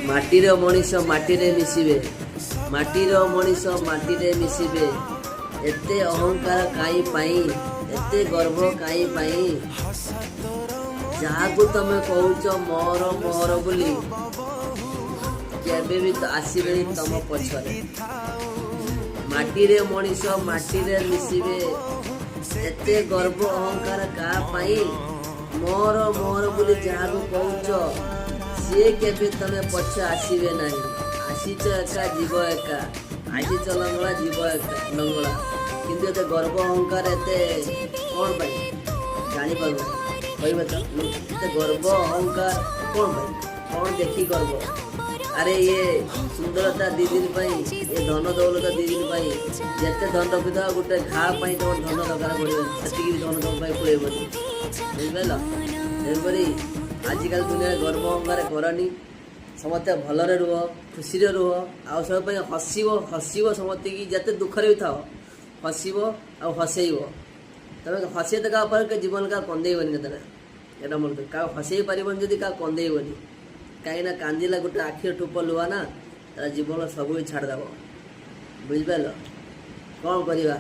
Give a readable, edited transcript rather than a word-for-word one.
माटीर मनीष माटीरे मिसिबे माटीर मनीष माटीरे मिसिबे एते अहंकार काई पाई एते गर्व काई पाई जहाँ को तुम कहूच मोर मोर बोली केबे भी तो आसबे तुम पछरे माटीरे मनीष माटीरे मिसिबे एते गर्व अहंकार का पाई मोर मोर बोली जहाँ को कहूच सी केबे तमे पछ आसबे नहीं आसीच एका जीव एका आसीच लंगड़ा जीव एका लंगड़ा किंतु एते गर्व अहंकार एते कौन पाई जानी पारबो कहबे तो एते गर्व अहंकार कौन पाई कौन देखी गर्व अरे ये सुंदरता 2 दिन पाई ये धन दौलत 2 दिन पाई जेते धन रखिदा गोटे घा पाई तो धन दरकार पड़े सेतिकी भी धन तुम पाई पड़ेबनी बुझिपाल एबरी आजिकल दुनिया गर्व अहंकार करनी समस्ते भलरे रुह खुशी रुह आउ सब हसब हसब समस्ते की जिते दुखरे भी था हसब आ हसैब तुम हसे तो क्या जीवन का कंदेबनी केतना एटा मन क्या हसई पारबनी जदि क्या कंदेबनी कहीं कांदिला गोटे आखिर ठूप लुआ ना तार जीवन सब छाड़देव बुझिपाल कौन करवा।